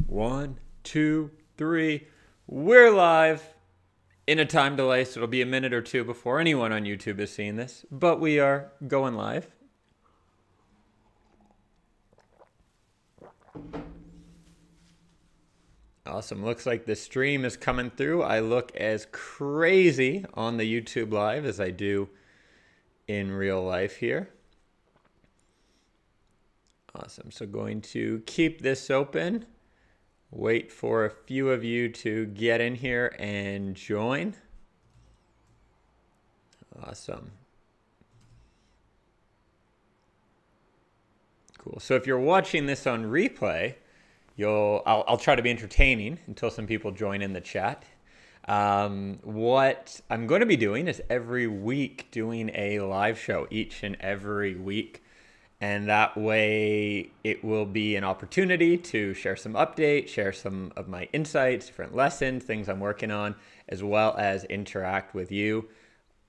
One, two, three. We're live in a time delay, so it'll be a minute or two before anyone on YouTube is seeing this, but we are going live. Awesome. Looks like the stream is coming through. I look as crazy on the YouTube live as I do in real life here. Awesome. So going to keep this open. Wait for a few of you to get in here and join. Awesome. Cool. So if you're watching this on replay, I'll try to be entertaining until some people join in the chat. What I'm going to be doing is every week doing a live show each and every week. And that way it will be an opportunity to share some updates, share some of my insights, different lessons, things I'm working on, as well as interact with you.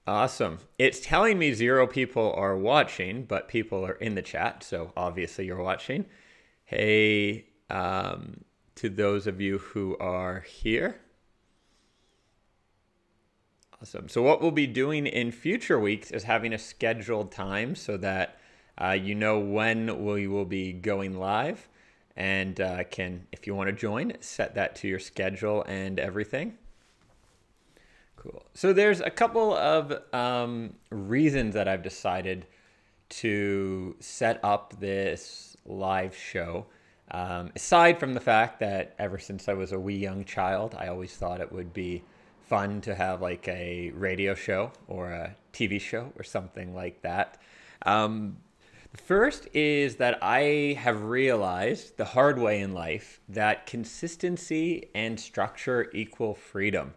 Awesome. It's telling me 0 people are watching, but people are in the chat. So obviously you're watching. Hey, to those of you who are here. Awesome. So what we'll be doing in future weeks is having a scheduled time so that you know when we will be going live, and if you want to join, set that to your schedule and everything. Cool. So there's a couple of reasons that I've decided to set up this live show. Aside from the fact that ever since I was a wee young child, I always thought it would be fun to have like a radio show or a TV show or something like that. The first is that I have realized the hard way in life that consistency and structure equal freedom.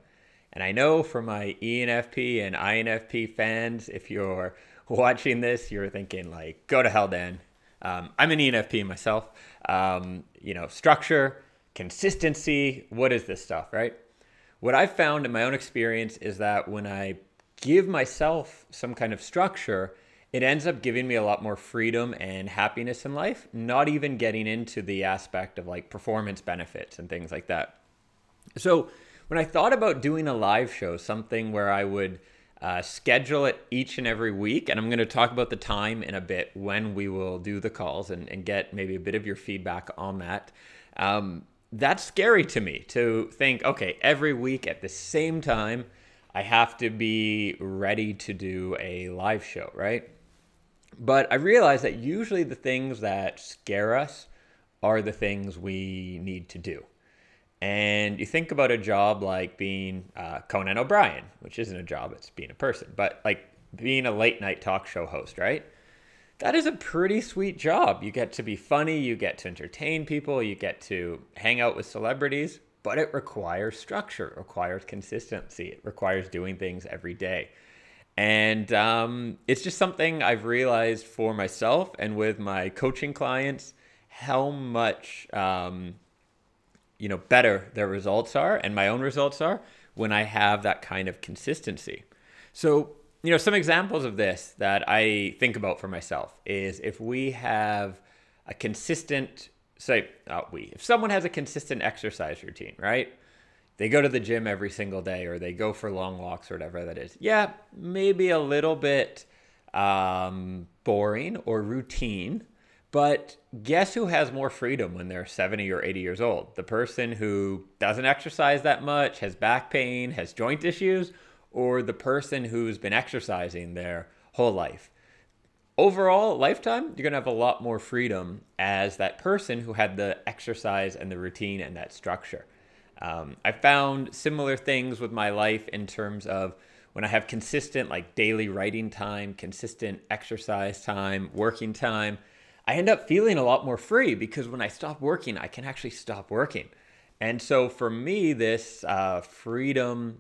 And I know for my Enfp and INFP fans, if you're watching this, you're thinking like, go to hell, Dan. I'm an ENFP myself. Structure, consistency, what is this stuff, right? What I've found in my own experience is that when I give myself some kind of structure, it ends up giving me a lot more freedom and happiness in life, not even getting into the aspect of like performance benefits and things like that. So when I thought about doing a live show, something where I would schedule it each and every week, and I'm going to talk about the time in a bit when we will do the calls and get maybe a bit of your feedback on that. That's scary to me to think, okay, every week at the same time, I have to be ready to do a live show, right? But I realize that usually the things that scare us are the things we need to do. And you think about a job like being Conan O'Brien, which isn't a job, it's being a person, but like being a late night talk show host, right? That is a pretty sweet job. You get to be funny, you get to entertain people, you get to hang out with celebrities, but it requires structure, it requires consistency, it requires doing things every day. And it's just something I've realized for myself and with my coaching clients, how much better their results are and my own results are when I have that kind of consistency. So, some examples of this that I think about for myself is if we have a consistent, if someone has a consistent exercise routine, right? They go to the gym every single day or they go for long walks or whatever that is. Yeah, maybe a little bit boring or routine, but guess who has more freedom when they're 70 or 80 years old? The person who doesn't exercise that much, has back pain, has joint issues, or the person who's been exercising their whole life? Overall lifetime, you're going to have a lot more freedom as that person who had the exercise and the routine and that structure. I found similar things with my life in terms of when I have consistent like daily writing time, consistent exercise time, working time, I end up feeling a lot more free because when I stop working, I can actually stop working. And so for me, this freedom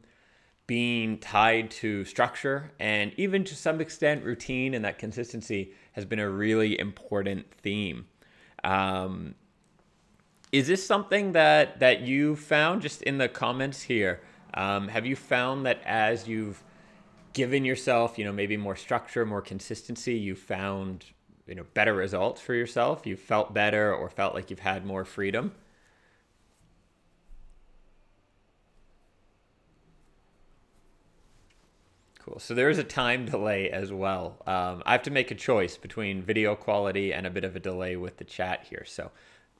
being tied to structure and even to some extent routine and that consistency has been a really important theme. Is this something that you found just in the comments here? Have you found that as you've given yourself, maybe more structure, more consistency, you found, better results for yourself? You felt better or felt like you've had more freedom? Cool. So there is a time delay as well. I have to make a choice between video quality and a bit of a delay with the chat here. So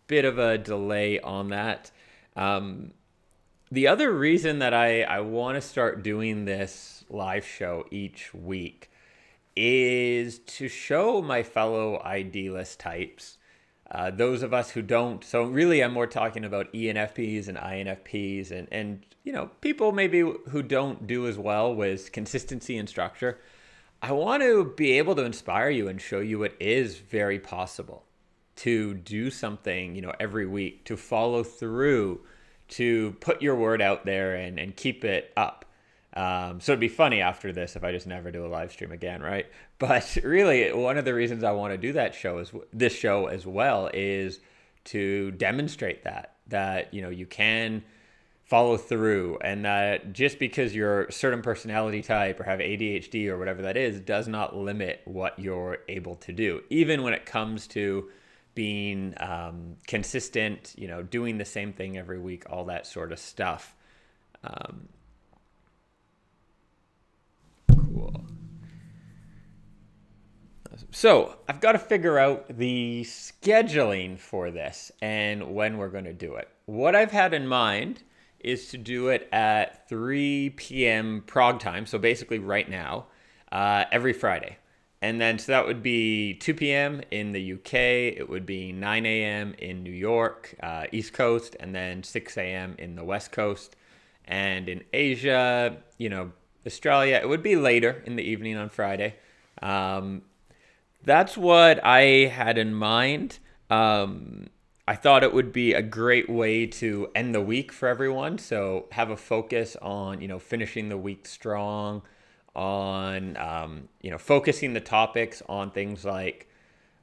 bit of a delay on that. The other reason that I want to start doing this live show each week is to show my fellow idealist types, those of us who don't. So really, I'm more talking about ENFPs and INFPs and people maybe who don't do as well with consistency and structure. I want to be able to inspire you and show you it is very possible to do something, every week, to follow through, to put your word out there and keep it up. So it'd be funny after this if I just never do a live stream again, right? But really, one of the reasons I want to do this show as well is to demonstrate that you can follow through, and that just because you're a certain personality type or have ADHD or whatever that is does not limit what you're able to do, even when it comes to being consistent, doing the same thing every week, all that sort of stuff. Cool. So I've got to figure out the scheduling for this and when we're going to do it. What I've had in mind is to do it at 3 p.m. Prague time, so basically right now, every Friday. And then, so that would be 2 p.m. in the UK, it would be 9 a.m. in New York, East Coast, and then 6 a.m. in the West Coast. And in Asia, Australia, it would be later in the evening on Friday. That's what I had in mind. I thought it would be a great way to end the week for everyone. So have a focus on, finishing the week strong, on, focusing the topics on things like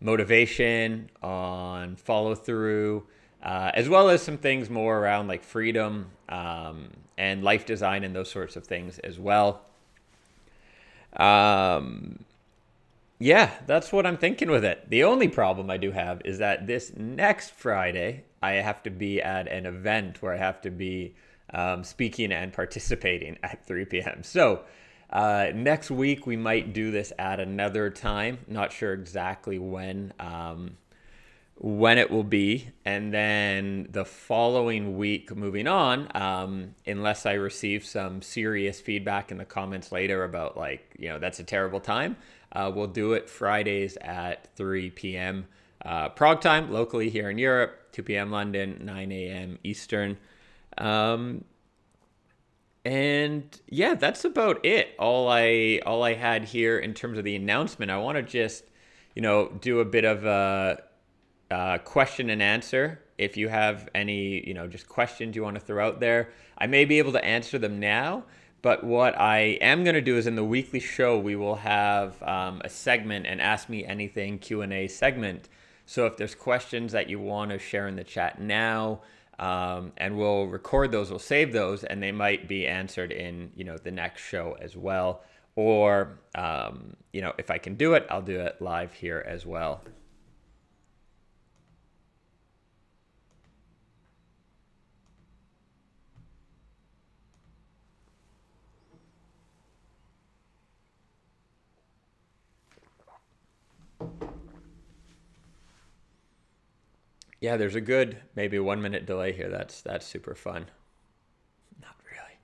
motivation, on follow through, as well as some things more around like freedom and life design and those sorts of things as well. Yeah, that's what I'm thinking with it. The only problem I do have is that this next Friday, I have to be at an event where I have to be speaking and participating at 3 p.m. So next week, we might do this at another time. Not sure exactly when it will be. And then the following week, moving on, unless I receive some serious feedback in the comments later about that's a terrible time, we'll do it Fridays at 3 p.m. Prague time, locally here in Europe, 2 p.m. London, 9 a.m. Eastern. And yeah, that's about it. All I had here in terms of the announcement. I want to just, do a bit of a question and answer. If you have any, just questions you want to throw out there, I may be able to answer them now. But what I am going to do is in the weekly show, we will have a segment, an Ask Me Anything Q&A segment. So if there's questions that you want to share in the chat now, and we'll record those, we'll save those, and they might be answered in, the next show as well. Or, if I can do it, I'll do it live here as well. Yeah, there's a good maybe 1 minute delay here. That's super fun. Not really.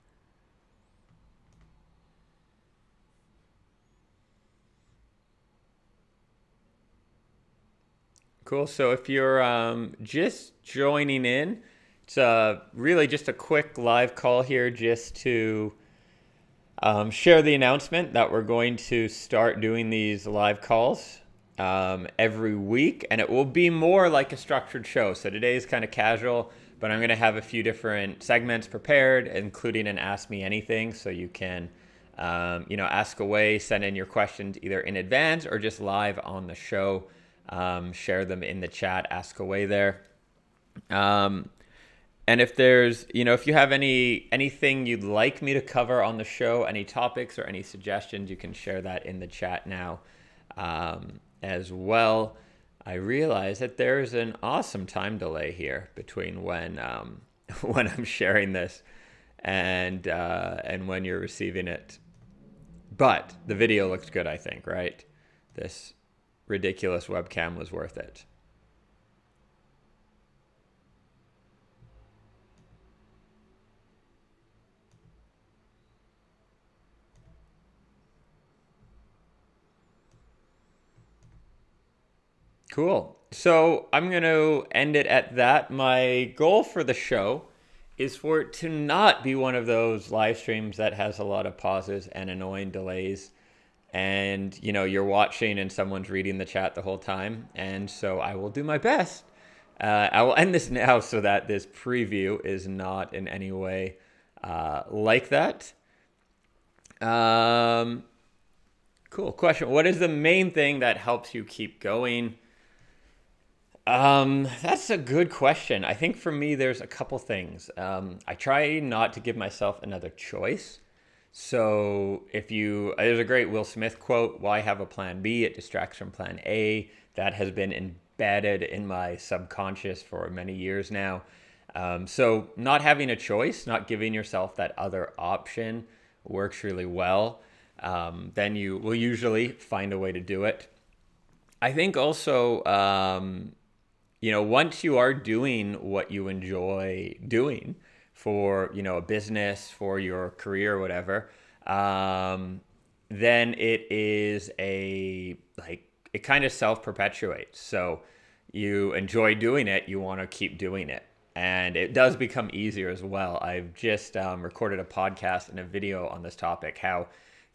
Cool. So if you're just joining in, it's really just a quick live call here just to share the announcement that we're going to start doing these live calls every week, and it will be more like a structured show. So today is kind of casual, but I'm going to have a few different segments prepared, including an Ask Me Anything, so you can ask away, send in your questions either in advance or just live on the show. Share them in the chat, ask away there. And if there's, if you have anything you'd like me to cover on the show, any topics or any suggestions, you can share that in the chat now. As well, I realize that there's an awesome time delay here between when I'm sharing this and when you're receiving it. But the video looks good, I think, right? This ridiculous webcam was worth it. Cool. So I'm going to end it at that. My goal for the show is for it to not be one of those live streams that has a lot of pauses and annoying delays. And, you're watching and someone's reading the chat the whole time. And so I will do my best. I will end this now so that this preview is not in any way like that. Cool. Question. What is the main thing that helps you keep going? That's a good question. I think for me, there's a couple things. I try not to give myself another choice. So there's a great Will Smith quote, why have a plan B? It distracts from plan A. That has been embedded in my subconscious for many years now. So not having a choice, not giving yourself that other option works really well. Then you will usually find a way to do it. I think also, once you are doing what you enjoy doing for, a business, for your career or whatever, then it is it kind of self-perpetuates. So you enjoy doing it, you want to keep doing it. And it does become easier as well. I've just recorded a podcast and a video on this topic, how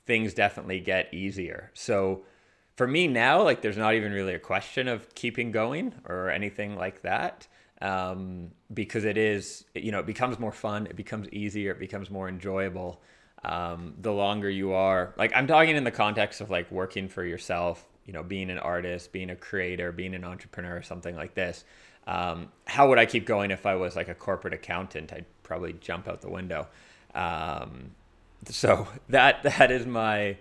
things definitely get easier. So for me now, there's not even really a question of keeping going or anything like that, because it becomes more fun, it becomes easier, it becomes more enjoyable. The longer you are, I'm talking in the context of working for yourself, being an artist, being a creator, being an entrepreneur, something like this. How would I keep going if I was a corporate accountant? I'd probably jump out the window. So that is my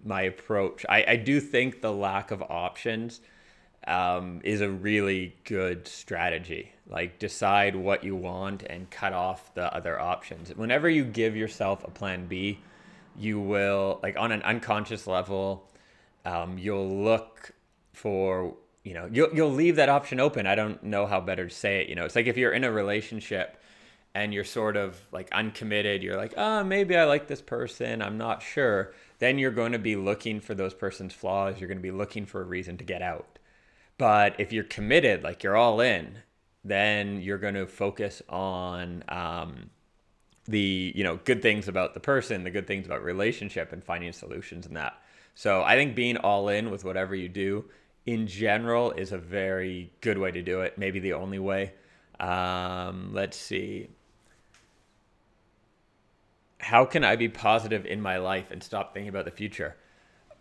approach. I do think the lack of options is a really good strategy. Decide what you want and cut off the other options. Whenever you give yourself a plan B, you will, on an unconscious level, you'll look for, you'll leave that option open. I don't know how better to say it. It's if you're in a relationship and you're sort of uncommitted, you're maybe I like this person, I'm not sure. Then you're going to be looking for those person's flaws. You're going to be looking for a reason to get out. But if you're committed, you're all in, then you're going to focus on the good things about the person, the good things about relationship, and finding solutions in that. So I think being all in with whatever you do in general is a very good way to do it. Maybe the only way. Let's see. How can I be positive in my life and stop thinking about the future?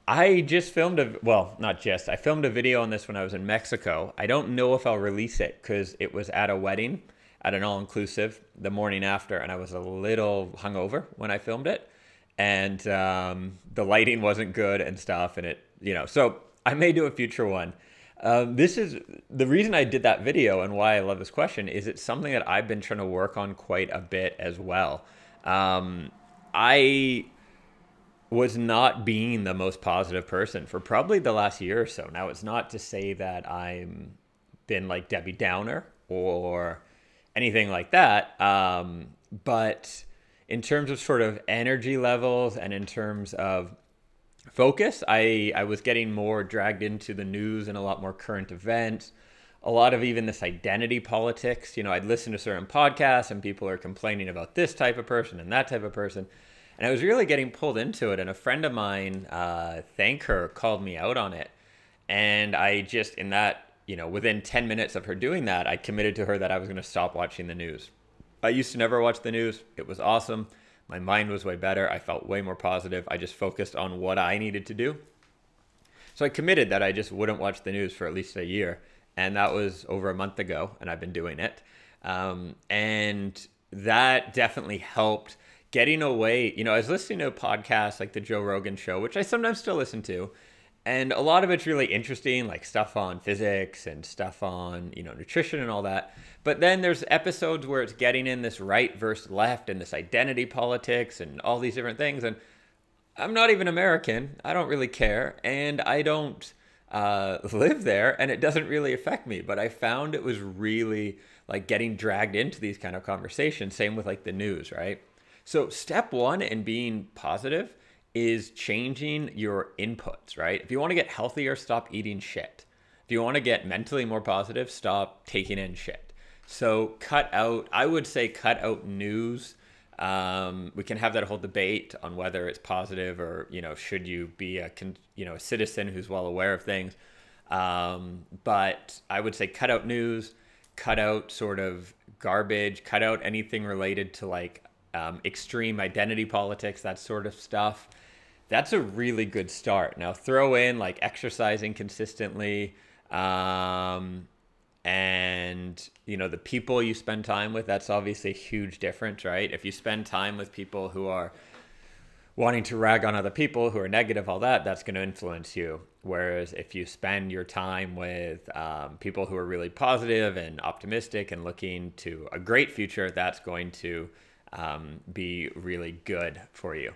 I just filmed I filmed a video on this when I was in Mexico. I don't know if I'll release it because it was at a wedding, at an all-inclusive the morning after, and I was a little hungover when I filmed it. And the lighting wasn't good and stuff, and so I may do a future one. This is the reason I did that video and why I love this question is it's something that I've been trying to work on quite a bit as well. I was not being the most positive person for probably the last year or so. Now, it's not to say that I'm been Debbie Downer or anything like that. But in terms of sort of energy levels and in terms of focus, I was getting more dragged into the news and a lot more current events, a lot of even this identity politics. I'd listen to certain podcasts and people are complaining about this type of person and that type of person. And I was really getting pulled into it. And a friend of mine, thank her, called me out on it. And I just, in that, within 10 minutes of her doing that, I committed to her that I was going to stop watching the news. I used to never watch the news. It was awesome. My mind was way better. I felt way more positive. I just focused on what I needed to do. So I committed that I just wouldn't watch the news for at least a year. And that was over a month ago, and I've been doing it. And that definitely helped getting away. I was listening to a podcast like the Joe Rogan Show, which I sometimes still listen to. And a lot of it's really interesting, stuff on physics and stuff on, nutrition and all that. But then there's episodes where it's getting in this right versus left and this identity politics and all these different things. And I'm not even American. I don't really care. And I don't live there, and it doesn't really affect me. But I found it was really like getting dragged into these kind of conversations. Same with like the news, right? So, step one in being positive is changing your inputs, right? If you want to get healthier, stop eating shit. If you want to get mentally more positive, stop taking in shit. So cut out, I would say cut out news. We can have that whole debate on whether it's positive or, should you be a citizen who's well aware of things. But I would say cut out news, cut out sort of garbage, cut out anything related to like extreme identity politics, that sort of stuff. That's a really good start. Now throw in like exercising consistently, and the people you spend time with. That's obviously a huge difference, right? If you spend time with people who are wanting to rag on other people, who are negative, all that's going to influence you. Whereas if you spend your time with people who are really positive and optimistic and looking to a great future, that's going to be really good for you.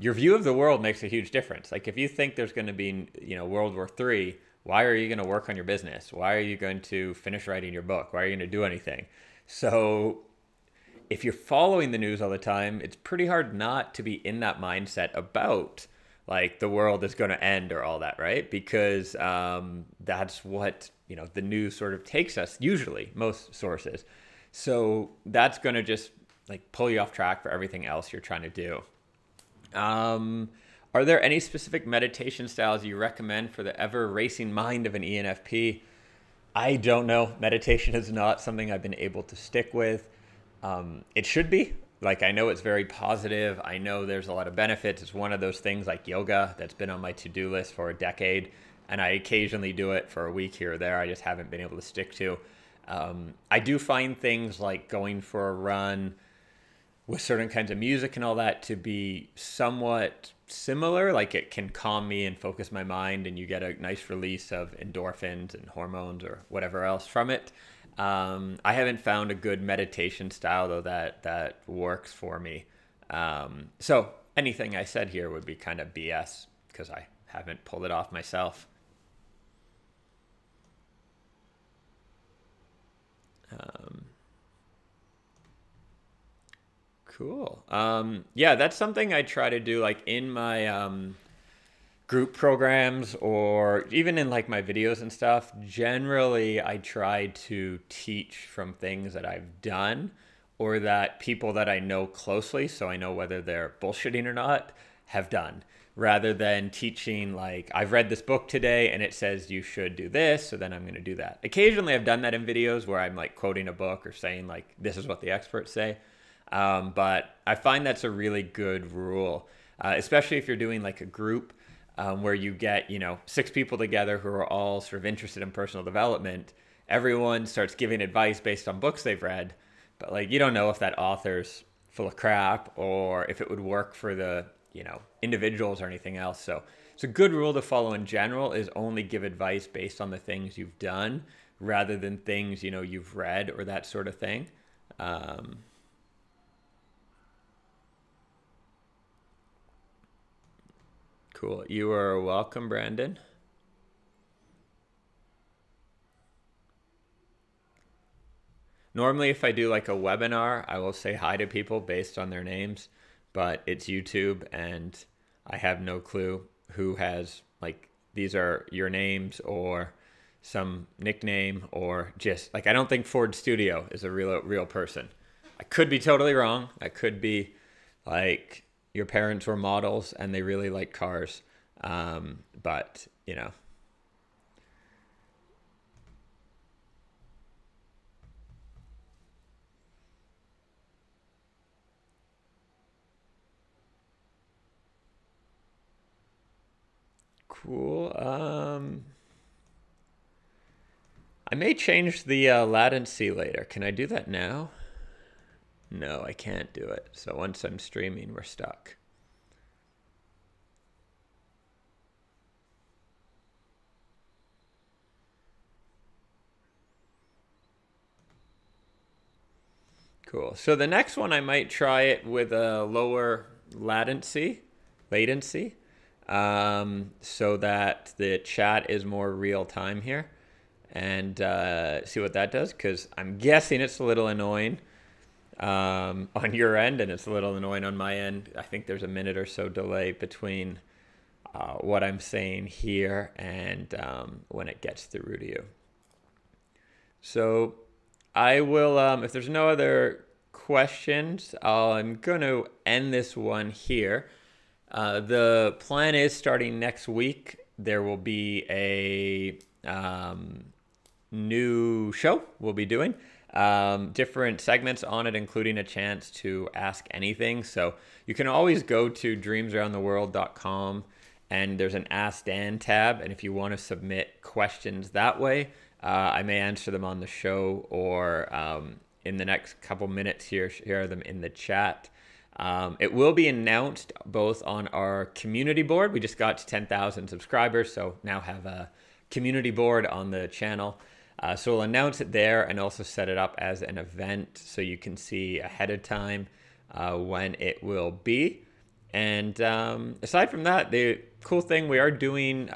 Your view of the world makes a huge difference. Like if you think there's going to be, World War III, why are you going to work on your business? Why are you going to finish writing your book? Why are you going to do anything? So if you're following the news all the time, it's pretty hard not to be in that mindset about like the world is going to end or all that, right? Because that's what, the news sort of takes us, usually, most sources. So that's going to just like pull you off track for everything else you're trying to do. Are there any specific meditation styles you recommend for the ever racing mind of an ENFP? I don't know. Meditation is not something I've been able to stick with. It should be. Like, I know it's very positive. I know there's a lot of benefits. It's one of those things like yoga that's been on my to-do list for a decade. And I occasionally do it for a week here or there. I just haven't been able to stick to. I do find things like going for a run with certain kinds of music and all that to be somewhat similar. Like it can calm me and focus my mind, and you get a nice release of endorphins and hormones or whatever else from it. I haven't found a good meditation style though that works for me. So anything I said here would be kind of BS because I haven't pulled it off myself. Cool. Yeah, that's something I try to do like in my group programs or even in like my videos and stuff. Generally, I try to teach from things that I've done or that people that I know closely, so I know whether they're bullshitting or not, have done. Rather than teaching like, I've read this book today and it says you should do this, so then I'm going to do that. Occasionally I've done that in videos where I'm like quoting a book or saying like, this is what the experts say. But I find that's a really good rule, especially if you're doing like a group where you get, 6 people together who are all sort of interested in personal development. Everyone starts giving advice based on books they've read, but like you don't know if that author's full of crap or if it would work for the, individuals or anything else. So it's a good rule to follow in general is only give advice based on the things you've done rather than things, you've read or that sort of thing. Cool. You are welcome, Brandon. Normally, if I do like a webinar, I will say hi to people based on their names, but it's YouTube and I have no clue who has like these are your names or some nickname or just like I don't think Ford Studio is a real person. I could be totally wrong. I could be like your parents were models and they really like cars. But cool. I may change the latency later. Can I do that now? No, I can't do it. So once I'm streaming, we're stuck. Cool. So the next one, I might try it with a lower latency. latency, so that the chat is more real time here, and see what that does, because I'm guessing it's a little annoying on your end, and it's a little annoying on my end. I think there's a minute or so delay between what I'm saying here and when it gets through to you. So I will, if there's no other questions, I'm going to end this one here. The plan is starting next week, there will be a new show we'll be doing. Different segments on it, including a chance to ask anything. So you can always go to dreamsaroundtheworld.com, and there's an Ask Dan tab. And if you want to submit questions that way, I may answer them on the show, or in the next couple minutes here, share them in the chat. It will be announced both on our community board. We just got to 10,000 subscribers, so now have a community board on the channel. So we'll announce it there, and also set it up as an event so you can see ahead of time when it will be. And aside from that, the cool thing, we are doing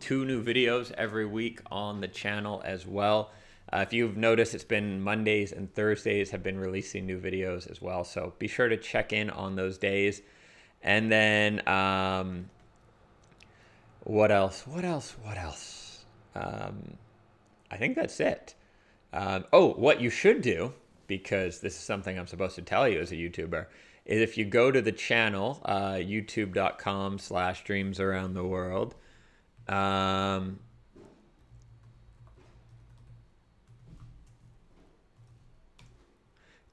2 new videos every week on the channel as well. If you've noticed, it's been Mondays and Thursdays have been releasing new videos as well. So be sure to check in on those days. And then what else? I think that's it. Oh, what you should do, because this is something I'm supposed to tell you as a YouTuber, is if you go to the channel, youtube.com/dreamsaroundtheworld,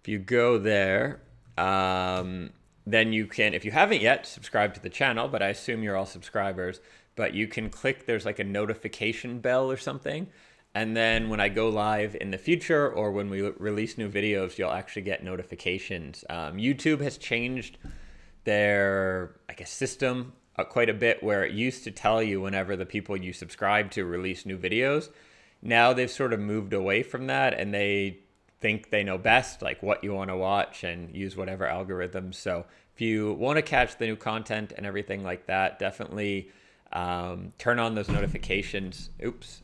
if you go there, then you can, if you haven't yet, subscribe to the channel, but I assume you're all subscribers, but you can click, there's like a notification bell or something. And then when I go live in the future, or when we release new videos, you'll actually get notifications. YouTube has changed their, I guess, system quite a bit, where it used to tell you whenever the people you subscribe to release new videos. Now they've sort of moved away from that, and they think they know best, like what you want to watch, and use whatever algorithms. So if you want to catch the new content and everything like that, definitely turn on those notifications. Oops.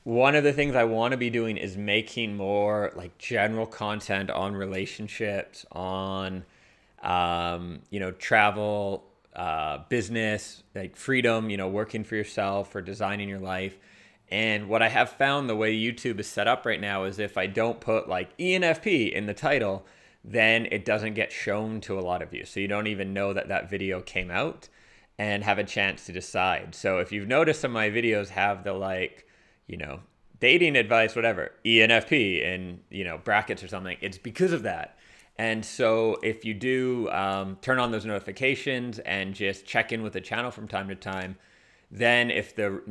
One of the things I want to be doing is making more like general content on relationships, on, travel, business, like freedom, working for yourself or designing your life. And what I have found, the way YouTube is set up right now, is if I don't put like ENFP in the title, then it doesn't get shown to a lot of you. So you don't even know that that video came out and have a chance to decide. So if you've noticed, some of my videos have the dating advice, whatever, ENFP, and, brackets or something, it's because of that. And so if you do turn on those notifications and just check in with the channel from time to time, then if the,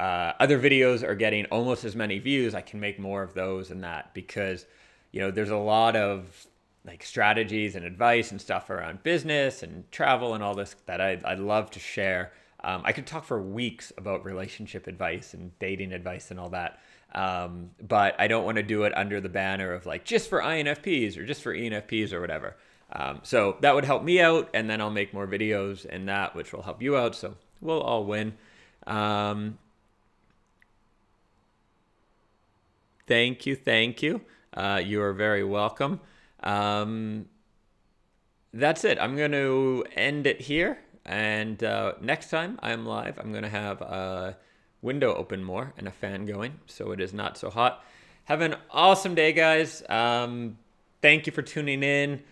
other videos are getting almost as many views, I can make more of those and that, because, there's a lot of like strategies and advice and stuff around business and travel and all this that I'd love to share. I could talk for weeks about relationship advice and dating advice and all that. But I don't want to do it under the banner of like just for INFPs or just for ENFPs or whatever. So that would help me out, and then I'll make more videos and that, which will help you out. So we'll all win. Thank you. You are very welcome. That's it. I'm going to end it here. And next time I'm live, I'm going to have a window open more and a fan going, so it is not so hot. Have an awesome day, guys. Thank you for tuning in.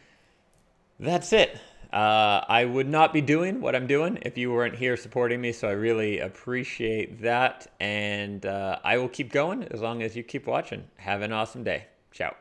That's it. I would not be doing what I'm doing if you weren't here supporting me, so I really appreciate that. And I will keep going as long as you keep watching. Have an awesome day. Ciao.